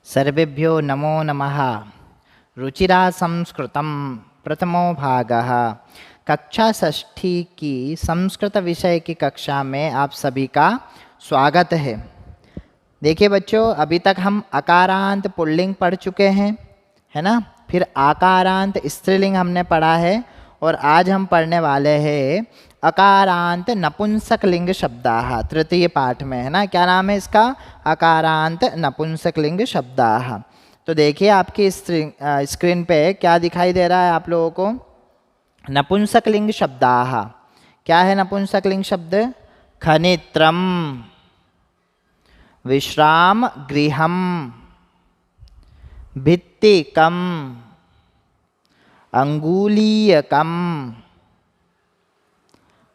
सर्वेभ्यो नमो नमः। रुचिरा संस्कृतं प्रथमो भागः। कक्षा षष्ठी की संस्कृत विषय की कक्षा में आप सभी का स्वागत है। देखिए बच्चों, अभी तक हम अकारांत पुल्लिंग पढ़ चुके हैं, है ना। फिर आकारांत स्त्रीलिंग हमने पढ़ा है और आज हम पढ़ने वाले हैं अकारांत नपुंसक लिंग शब्दाः, तृतीय पाठ में, है ना। क्या नाम है इसका? अकारांत नपुंसक लिंग शब्दाः। तो देखिए आपकी स्क्रीन पे क्या दिखाई दे रहा है आप लोगों को? नपुंसक लिंग शब्दाः। क्या है नपुंसक लिंग शब्द? खनित्रम, विश्राम गृहम, भित्तिकम, अंगुलीयकम,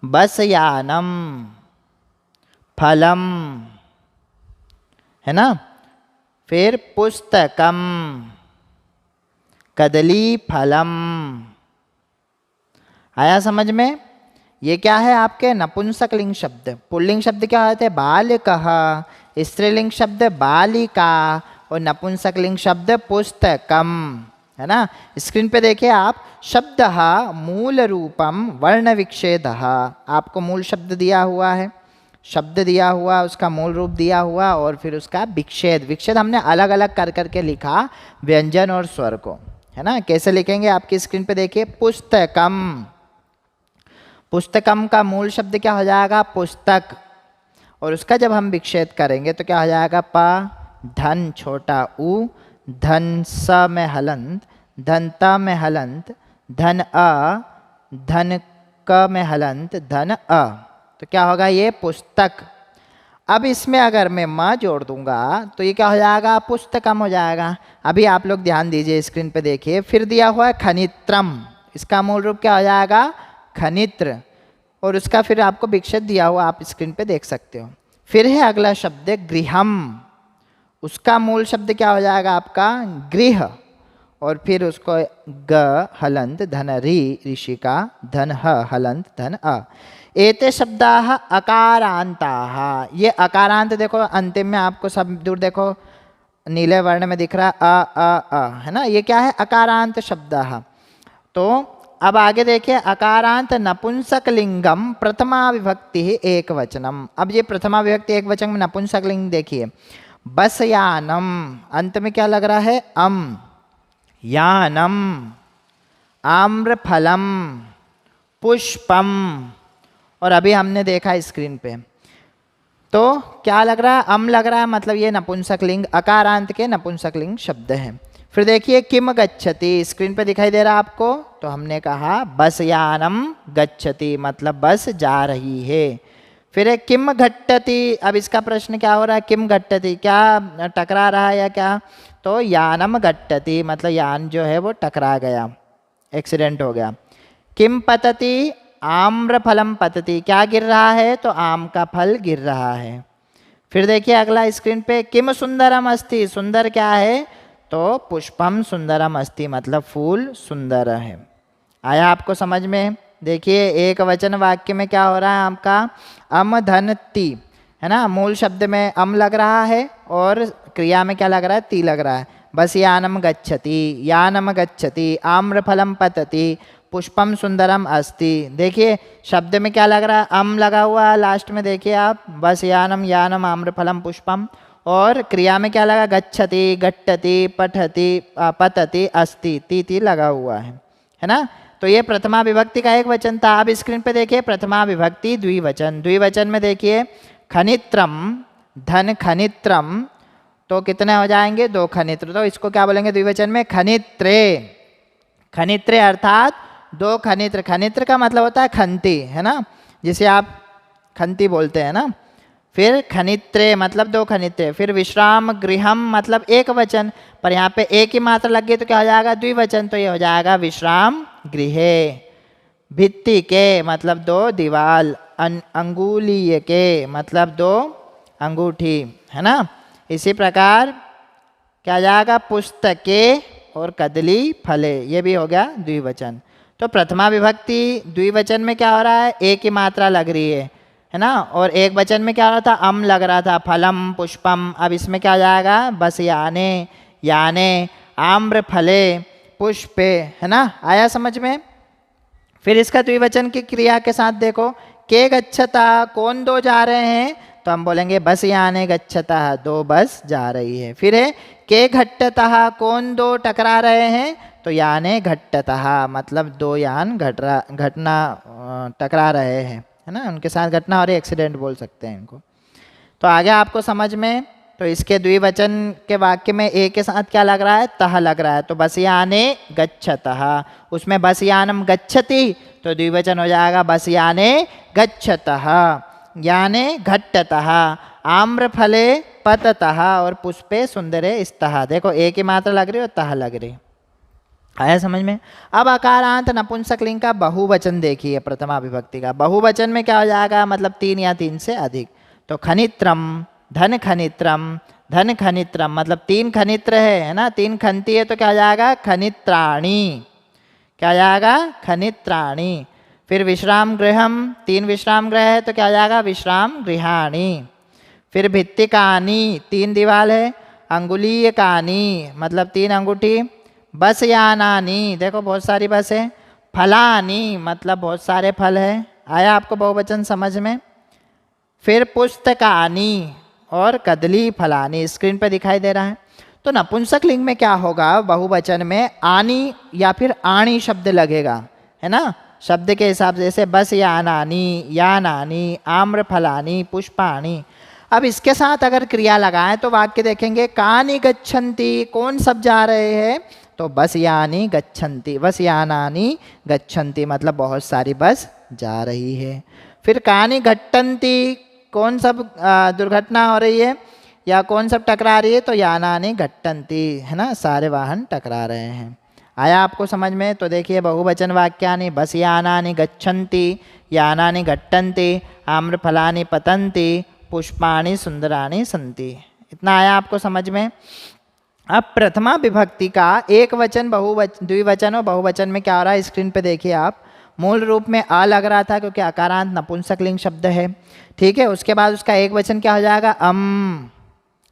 बसयानम, फलम, है ना। फिर पुस्तकम, कदली फलम। आया समझ में? ये क्या है आपके? नपुंसक लिंग शब्द। पुल्लिंग शब्द क्या होते हैं? बालकः, स्त्रीलिंग शब्द बालिका और नपुंसक लिंग शब्द पुस्तकम, है ना। स्क्रीन पे देखिए आप, शब्दः मूल रूपम वर्ण विच्छेदः। आपको मूल शब्द दिया हुआ है, शब्द दिया हुआ, उसका मूल रूप दिया हुआ और फिर उसका विच्छेद। विच्छेद हमने अलग अलग कर करके लिखा व्यंजन और स्वर को, है ना। कैसे लिखेंगे आपकी स्क्रीन पे देखिए। पुस्तकम, पुस्तकम का मूल शब्द क्या हो जाएगा? पुस्तक। और उसका जब हम विच्छेद करेंगे तो क्या हो जाएगा? प धन छोटा उ, धन स में हलंत, धन त में हलंत, धन अ, धन क में हलंत, धन अ। तो क्या होगा? ये पुस्तक। अब इसमें अगर मैं म जोड़ दूंगा तो ये क्या हो जाएगा? पुस्तकम हो जाएगा। अभी आप लोग ध्यान दीजिए, स्क्रीन पे देखिए। फिर दिया हुआ है खनित्रम, इसका मूल रूप क्या हो जाएगा? खनित्र। और उसका फिर आपको विच्छेद दिया हुआ आप स्क्रीन पे देख सकते हो। फिर है अगला शब्द गृहम, उसका मूल शब्द क्या हो जाएगा आपका? गृह। और फिर उसको ग हलंत धन री, ऋषि का धन ह हलंत धन अ। एते शब्दाः अकारांताः। ये अकारांत देखो अंतिम में आपको सब दूर देखो नीले वर्ण में दिख रहा है है ना। ये क्या है? अकारांत शब्दाः। तो अब आगे देखिए, अकारांत नपुंसक लिंगम प्रथमा विभक्ति एक वचनम। अब ये प्रथमा विभक्ति एक वचन में नपुंसक लिंग देखिए। बसयानम, अंत में क्या लग रहा है? अम। यानम, आम्रफलम, पुष्पम। और अभी हमने देखा स्क्रीन पे तो क्या लग रहा है? अम लग रहा है, मतलब ये नपुंसक लिंग, अकारांत के नपुंसक लिंग शब्द हैं। फिर देखिए किम गच्छति, स्क्रीन पे दिखाई दे रहा है आपको। तो हमने कहा बस यानम गच्छति, मतलब बस जा रही है। फिर है किम घट्टति। अब इसका प्रश्न क्या हो रहा है? किम घट्टति, क्या टकरा रहा है या क्या? तो यानम घट्टति, मतलब यान जो है वो टकरा गया, एक्सीडेंट हो गया। किम पतति, आम्रफलम पतति, क्या गिर रहा है? तो आम का फल गिर रहा है। फिर देखिए अगला स्क्रीन पे, किम सुंदरम अस्ति, सुंदर क्या है? तो पुष्पम सुंदरम अस्ति, मतलब फूल सुंदर है। आया आपको समझ में? देखिए एक वचन वाक्य में क्या हो रहा है आपका? अम धन ती, है ना। मूल शब्द में अम लग रहा है और क्रिया में क्या लग रहा है? ती लग रहा है। बस यानम गच्छति, यानम गच्छति, आम्रफलम पतति, पुष्पम सुंदरम अस्ति। देखिए शब्द में क्या लग रहा है? अम लगा हुआ है लास्ट में, देखिए आप। बस यानम, यानम, आम्रफलम, पुष्पम। और क्रिया में क्या लगा? गच्छति, गट्टति, पठति, पतति, अस्ति, ती लगा हुआ है ना। तो ये प्रथमा विभक्ति का एक वचन था। अब स्क्रीन पे देखिए प्रथमा विभक्ति द्विवचन। द्विवचन में देखिए खनित्रम, धन खनित्रम, तो कितने हो जाएंगे? दो खनित्र। तो इसको क्या बोलेंगे द्विवचन में? खनित्रे। खनित्रे अर्थात दो खनित्र। खनित्र का मतलब होता है खंती, है ना, जिसे आप खंती बोलते हैं ना। फिर खनित्रे मतलब दो खनित्रे। फिर विश्राम गृहम मतलब एक वचन, पर यहाँ पे एक ही मात्रा लग गई तो क्या हो जाएगा? द्विवचन। तो ये हो जाएगा विश्राम गृहे। भित्ति के मतलब दो दीवाल, अंगुलीय के मतलब दो अंगूठी, है ना। इसी प्रकार क्या जाएगा? पुस्तके और कदली फले, ये भी हो गया द्विवचन। तो प्रथमा विभक्ति द्विवचन में क्या हो रहा है? एक ही मात्रा लग रही है है ना। और एक वचन में क्या हो रहा था, अम लग रहा था, फलम पुष्पम। अब इसमें क्या हो जाएगा, बस याने, याने आम्र फले पुष्पे, है ना। आया समझ में। फिर इसका द्विवचन की क्रिया के साथ देखो, के गच्छता, कौन दो जा रहे हैं, तो हम बोलेंगे बस याने गच्छता, दो बस जा रही है। फिर है के घट्टतः, कौन दो टकरा रहे हैं, तो याने घट्टतः मतलब दो यान घटना टकरा रहे हैं, है ना। उनके साथ घटना और एक्सीडेंट बोल सकते हैं इनको। तो आगे आपको समझ में। तो इसके द्विवचन के वाक्य में ए के साथ क्या लग रहा है, तह लग रहा है। तो बस याने गच्छतः, उसमें बस यानम गच्छति, तो द्विवचन हो जाएगा बस याने गच्छतः, याने घट्टतः, आम्रफले पततः और पुष्पे सुंदरे स्तः। देखो एक ही मात्रा लग रही है और तह लग रही। आया समझ में। अब अकारांत नपुंसक लिंग का बहुवचन देखिए, प्रथमा विभक्ति का बहुवचन में क्या हो जाएगा, मतलब तीन या तीन से अधिक। तो खनित्रम, धन खनित्रम, धन खनित्रम मतलब तीन खनित्र है ना, तीन खनती है, तो क्या हो जाएगा खनित्राणी, क्या हो जाएगा खनित्राणी। फिर विश्राम गृहम, तीन विश्राम गृह है, तो क्या हो जाएगा विश्राम गृहाणी। फिर भित्तिकानी, तीन दीवार है, अंगुलीयकानी मतलब तीन अंगूठी। बस यानानी, देखो बहुत सारी बस है। फलानी मतलब बहुत सारे फल है। आया आपको बहुवचन समझ में। फिर पुस्तकानी और कदली फलानी स्क्रीन पे दिखाई दे रहा है। तो नपुंसक लिंग में क्या होगा, बहुवचन में आनी या फिर आणी शब्द लगेगा, है ना, शब्द के हिसाब से। जैसे बस यानानी, यानानी, आम्र फलानी, पुष्पाणी। अब इसके साथ अगर क्रिया लगाएं तो वाक्य देखेंगे, कानी गच्छन्ति, कौन सब जा रहे हैं, तो बस यानी गच्छन्ति, बस यानानी गच्छन्ति मतलब बहुत सारी बस जा रही है। फिर कानी घट्टन्ति, कौन सब दुर्घटना हो रही है या कौन सब टकरा रही है, तो यानानी घट्टन्ति, है ना, सारे वाहन टकरा रहे हैं। आया आपको समझ में। तो देखिए बहुवचन वाक्यानि बस यानानि गच्छन्ति, यानानि घट्टन्ति, आम्रफलानि पतन्ति, पुष्पाणि सुंदराणि सन्ति। इतना आया आपको समझ में। अब प्रथमा विभक्ति का एक वचन, द्विवचन और बहुवचन में क्या हो रहा है, स्क्रीन पे देखिए आप। मूल रूप में अ लग रहा था क्योंकि अकारांत नपुंसक लिंग शब्द है, ठीक है। उसके बाद उसका एक वचन क्या हो जाएगा अम,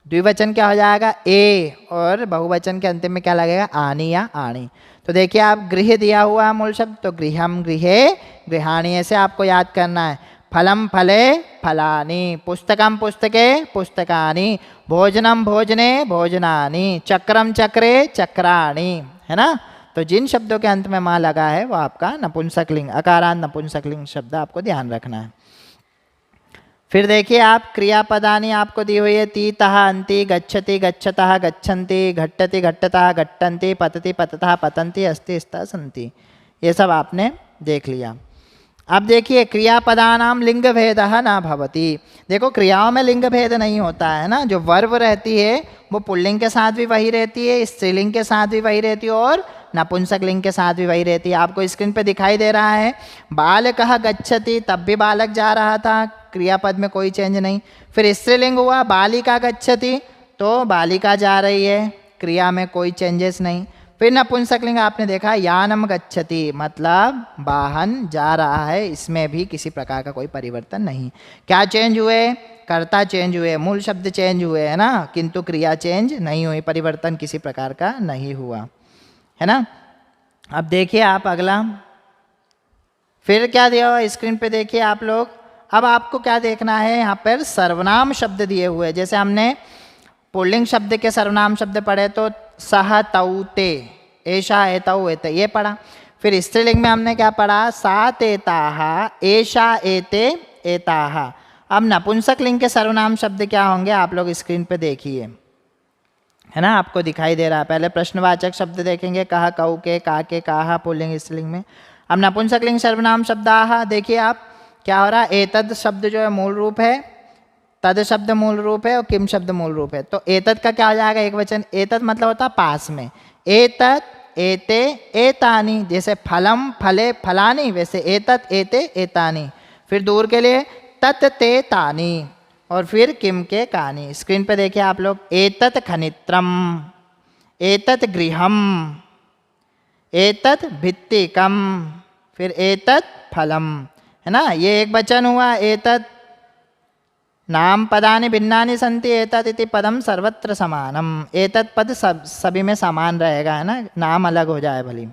द्विवचन क्या हो जाएगा ए, और बहुवचन के अंतिम में क्या लगेगा आनी या आणी। तो देखिए आप गृह दिया हुआ है मूल शब्द, तो गृहम गृहे गृहाणी, ऐसे आपको याद करना है। फलम फले फलानी, पुस्तकम पुस्तके पुस्तकानि, भोजनम भोजने भोजनानि, चक्रम चक्रे चक्राणि, है ना। तो जिन शब्दों के अंत में माँ लगा है वो आपका नपुंसक लिंग, अकारांत नपुंसक लिंग शब्द आपको ध्यान रखना है। फिर देखिए आप क्रियापदानी आपको दी हुई है, तीतः अंति, गच्छति गच्छतः गच्छन्ति, घट्टति घट्टतः घट्टन्ति, पतति पततः पतन्ति, अस्ति स्तः सन्ति। ये सब आपने देख लिया। अब देखिए क्रियापदानाम लिंग भेद न भवति। देखो क्रियाओं में लिंग भेद नहीं होता है ना, जो वर्ब रहती है वो पुल्लिंग के साथ भी वही रहती है, स्त्रीलिंग के साथ भी वही रहती है और नपुंसक लिंग के साथ भी वही रहती है। आपको स्क्रीन पे दिखाई दे रहा है, बालकः गच्छति, तब भी बालक जा रहा था, क्रियापद में कोई चेंज नहीं। फिर स्त्रीलिंग हुआ बालिका गच्छति, तो बालिका जा रही है, क्रिया में कोई चेंजेस नहीं। फिर नपुंसक लिंग आपने देखा यानम गच्छति, मतलब वाहन जा रहा है, इसमें भी किसी प्रकार का कोई परिवर्तन नहीं। क्या चेंज हुए, कर्ता चेंज हुए, मूल शब्द चेंज हुए, है ना, किंतु क्रिया चेंज नहीं हुई, परिवर्तन किसी प्रकार का नहीं हुआ, है ना। अब देखिए आप अगला, फिर क्या दिया हुआ स्क्रीन पे देखिए आप लोग। अब आपको क्या देखना है, यहाँ पर सर्वनाम शब्द दिए हुए, जैसे हमने पुल्लिंग शब्द के सर्वनाम शब्द पढ़े तो सह तौ ते, ऐशा एतौ एते, ये पढ़ा। फिर स्त्रीलिंग में हमने क्या पढ़ा, सा तेताः, ऐशा एते एताः। अब नपुंसक लिंग के सर्वनाम शब्द क्या होंगे आप लोग स्क्रीन पे देखिए, है ना, आपको दिखाई दे रहा है। पहले प्रश्नवाचक शब्द देखेंगे, कहा कऊ के, का के, काहा पुल्लिंग स्त्रीलिंग में। अब नपुंसक लिंग सर्वनाम शब्दाः, देखिए आप क्या हो रहा है, एतद शब्द जो है मूल रूप है, तद शब्द मूल रूप है और किम शब्द मूल रूप है। तो एतद का क्या हो जाएगा एक वचन, एतद मतलब होता है पास में, एतद एते एतानी, जैसे फलम फले फलानी, वैसे एतद एते एतानी। फिर दूर के लिए तत् ते तानी, और फिर किम के कानी। स्क्रीन पे देखिए आप लोग, एतत् खनित्रम, एतत् गृहम, एतत् भित्तिकम, फिर एतत् फलम, है ना, ये एक वचन हुआ एतत्, नाम पदानि भिन्नानि सन्ति एतत् इति पदम सर्वत्र समानम। एतत् पद सभी में समान रहेगा, है ना, नाम अलग हो जाए भली।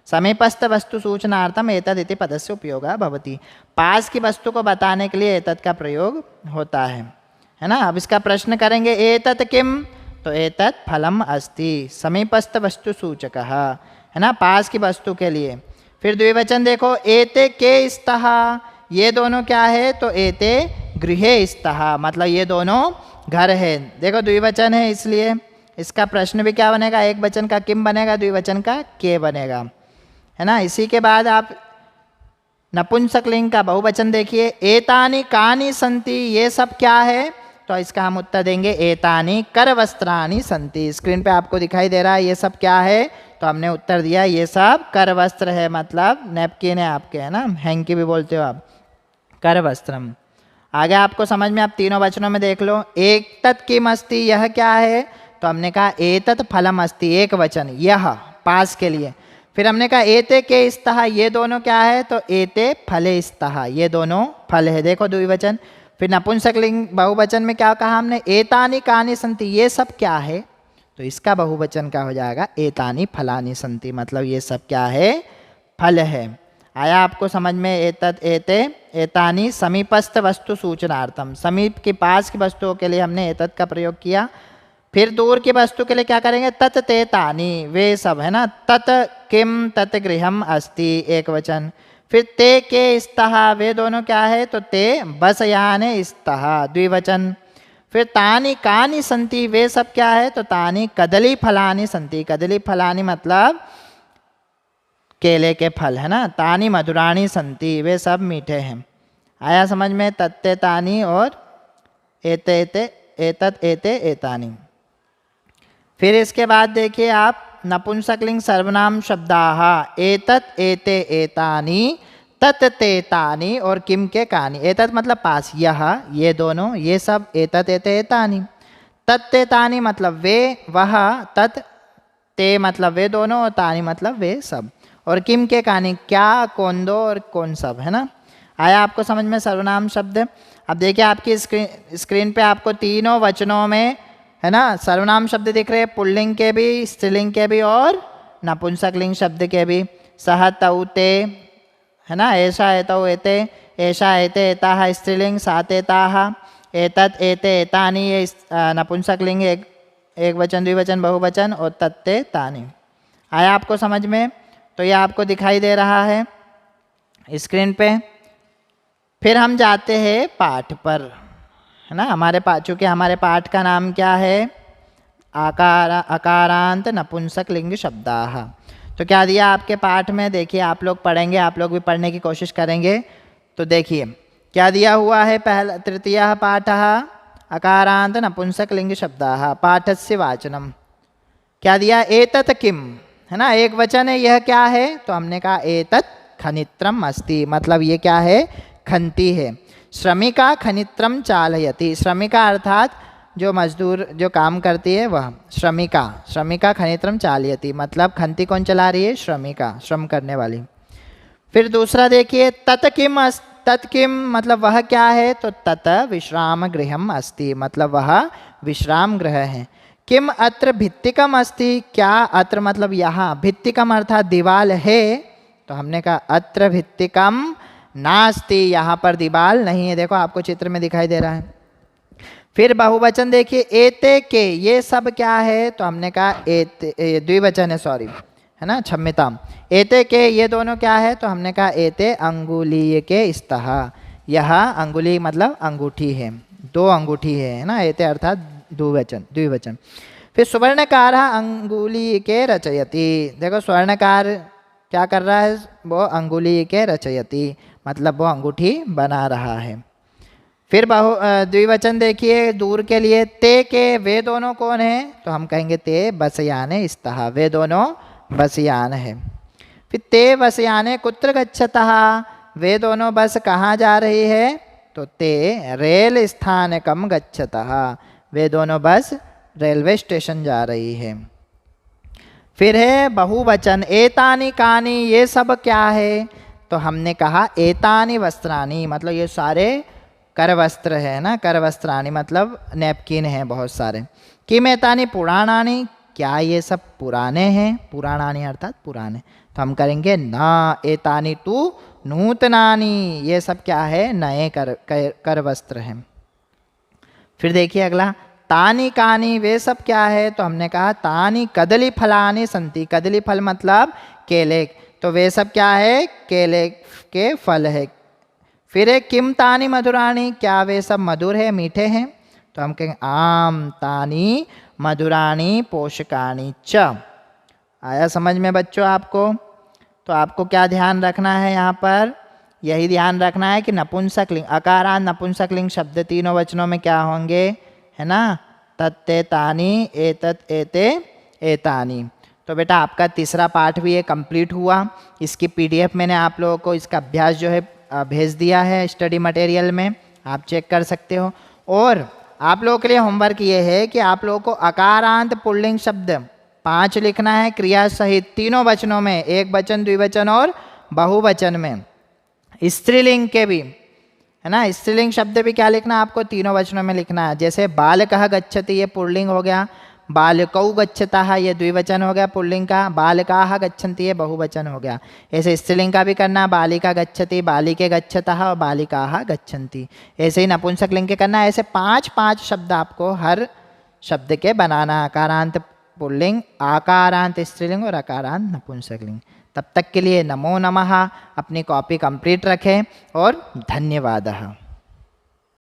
समीपस्थ वस्तु सूचनार्थम एतत् इति पदस्य उपयोगः भवति। पास की वस्तु को बताने के लिए एतत् का प्रयोग होता है ना। अब इसका प्रश्न करेंगे, एतत् किम, तो एतत् फलम अस्ति, समीपस्थ वस्तु सूचकः, है ना, पास की वस्तु के लिए। फिर द्विवचन देखो, एते के स्तः, ये दोनों क्या है, तो एते गृहे स्तः, मतलब ये दोनों घर है। देखो द्विवचन है इसलिए इसका प्रश्न भी क्या बनेगा, एक वचन का किम बनेगा, द्विवचन का के बनेगा, है ना। इसी के बाद आप नपुंसकलिंग का बहुवचन देखिए, एतानि कानि सन्ति, ये सब क्या है, तो इसका हम उत्तर देंगे एतानि करवस्त्राणि सन्ति। स्क्रीन पे आपको दिखाई दे रहा है ये सब क्या है, तो हमने उत्तर दिया ये सब करवस्त्र है, मतलब नैपकिन है आपके, है ना, हैंकी भी बोलते हो आप, करवस्त्रम। आगे आपको समझ में, आप तीनों वचनों में देख लो, एक तत् किम अस्ति, यह क्या है, तो हमने कहा एतत् फलम अस्ति, एक वचन, यह पास के लिए। फिर हमने कहा एते के स्तः, ये दोनों क्या है, तो एते फले स्तः, ये दोनों फल है, देखो द्विवचन। फिर नपुंसकलिंग बहुवचन में क्या कहा हमने, एतानि कानि सन्ति, ये सब क्या है, तो इसका बहुवचन क्या हो जाएगा, एतानि फलानि सन्ति, मतलब ये सब क्या है, फल है। आया आपको समझ में, एतत् एते एतानि समीपस्थ वस्तु सूचनार्थम, समीप के पास की वस्तुओं के लिए हमने एतत् का प्रयोग किया। फिर दूर की वस्तु के लिए क्या करेंगे, तत् ते तानि, वे सब, है ना, तत् किम तत् गृहम अस्ति, एक वचन। फिर ते के स्तः, वे दोनों क्या है, तो ते बसयाने स्तः, द्विवचन। फिर तानि कानि सन्ति, वे सब क्या है, तो तानि कदली फलानि सन्ति, कदली फलानि मतलब केले के फल, है ना। तानि मधुराणि सन्ति, वे सब मीठे हैं। आया समझ में, तत्ते तानि और एते एते एतत् एते एतानि। फिर इसके बाद देखिए आप नपुंसकलिंग सर्वनाम शब्दाः, एतत् एते एतानि, तत् ते तानि और किम के कानि। एतत् मतलब पास, यह, ये दोनों, ये सब, एतत् एते एतानि। तत् ते तानि मतलब वे, वह, तत् ते मतलब वे दोनों, और तानि मतलब वे सब, और किम के कानि क्या, कौन दो और कौन सब, है ना। आया आपको समझ में सर्वनाम शब्द। अब देखिए आपकी स्क्रीन पे आपको तीनों वचनों में, है ना, सर्वनाम शब्द दिख रहे हैं, पुल्लिंग के भी, स्त्रीलिंग के भी और नपुंसकलिंग शब्द के भी। सह तौ ते, है ना, ऐसा एतौ एते, ऐसा एते एताः स्त्रीलिंग, साते ताः, एतत् एते एतानि ये नपुंसकलिंग, एक वचन द्विवचन बहुवचन, और तत्ते तानि। आया आपको समझ में, तो ये आपको दिखाई दे रहा है स्क्रीन पे। फिर हम जाते हैं पाठ पर, है ना, हमारे पाठ, चूँकि हमारे पाठ का नाम क्या है, अकारांत नपुंसकलिंग शब्दाः। तो क्या दिया आपके पाठ में, देखिए आप लोग पढ़ेंगे, आप लोग भी पढ़ने की कोशिश करेंगे। तो देखिए क्या दिया हुआ है, पहला तृतीयः पाठः अकारांत नपुंसकलिंग शब्दाः, पाठस्य वाचनम। क्या दिया, एतत् किम, है ना, एक वचन है, यह क्या है, तो हमने कहा एतत् खनित्रम अस्ति, मतलब ये क्या है, खंती है। श्रमिका खनित्रम चालयति, श्रमिका अर्थात जो मजदूर जो काम करती है वह, श्रमिका, श्रमिका खनित्रम चालयति, मतलब खंती कौन चला रही है, श्रमिका, श्रम करने वाली। फिर दूसरा देखिए, तत् किम मतलब वह क्या है, तो तत् विश्राम गृहम अस्ति, मतलब वह विश्राम गृह है। किम अत्र भित्तिकम अस्ति, क्या अत्र मतलब यहाँ, भित्तिकम अर्थात दीवाल है, तो हमने कहा अत्र भित्तिकम नास्ति, यहाँ पर दीवाल नहीं है, देखो आपको चित्र में दिखाई दे रहा है। फिर बहुवचन देखिए, एते के, ये सब क्या है, तो हमने कहा एते, द्विवचन है, सॉरी, है ना, क्षम्यताम। एते के, ये दोनों क्या है, तो हमने कहा एते अंगुलीय के स्तः, यह अंगुली मतलब अंगूठी है, दो अंगूठी है ना, एते अर्थात द्विवचन। फिर स्वर्णकार अंगुली के रचयति, देखो स्वर्णकार क्या कर रहा है, वो अंगुली के रचयति, मतलब वो अंगूठी बना रहा है। फिर द्विवचन देखिए दूर के लिए, ते के, वे दोनों कौन है, तो हम कहेंगे ते बसयाने स्तः, वे दोनों बसयान है। फिर ते बसयाने कुत्र गच्छतः, वे दोनों बस कहाँ जा रही है, तो ते रेल स्थानकम गच्छतः, वे दोनों बस रेलवे स्टेशन जा रही है। फिर है बहुवचन, एतानि कानि, ये सब क्या है, तो हमने कहा एतानि वस्त्राणि, मतलब ये सारे करवस्त्र है ना, करवस्त्राणि मतलब नैपकिन है बहुत सारे। किम एतानि पुराणानि, क्या ये सब पुराने हैं, पुराणानि अर्थात पुराने। तो हम करेंगे न एतानि तु नूतनानि, ये सब क्या है, नए कर वस्त्र हैं। फिर देखिए अगला, तानि कानि, वे सब क्या है, तो हमने कहा तानि कदली फलानि संति, कदली फल मतलब केले, तो वे सब क्या है, केले के फल है। फिर है किम तानि मधुराणि, क्या वे सब मधुर है, मीठे हैं, तो हम कहेंगे आम तानि मधुराणि पोषकाणि च। आया समझ में बच्चों आपको? तो आपको क्या ध्यान रखना है यहाँ पर, यही ध्यान रखना है कि नपुंसकलिंग, अकारांत नपुंसकलिंग शब्द तीनों वचनों में क्या होंगे, है ना, तत्ते तानि एतत् एते एतानि। तो बेटा आपका तीसरा पाठ भी ये कंप्लीट हुआ। इसकी पीडीएफ मैंने आप लोगों को इसका अभ्यास जो है भेज दिया है स्टडी मटेरियल में, आप चेक कर सकते हो। और आप लोगों के लिए होमवर्क ये है कि आप लोगों को अकारांत पुल्लिंग शब्द 5 लिखना है क्रिया सहित तीनों वचनों में, एक वचन, द्विवचन और बहुवचन में। स्त्रीलिंग के भी, है ना, स्त्रीलिंग शब्द भी क्या लिखना है आपको, तीनों वचनों में लिखना है। जैसे बालकः गच्छति ये पुल्लिंग हो गया, बालकौ गच्छतः ये द्विवचन हो गया पुल्लिंग का, बालकाः गच्छन्ति ये बहुवचन हो गया। ऐसे स्त्रीलिंग का भी करना, बालिका गच्छति, बालिके गच्छतः और बालिकाः गच्छन्ति। ऐसे ही नपुंसकलिंग के करना। ऐसे 5-5 शब्द आपको हर शब्द के बनाना, अकारांत पुल्लिंग, आकारांत स्त्रीलिंग और अकारांत नपुंसकलिंग। तब तक के लिए नमो नमः, अपनी कॉपी कंप्लीट रखें और धन्यवाद।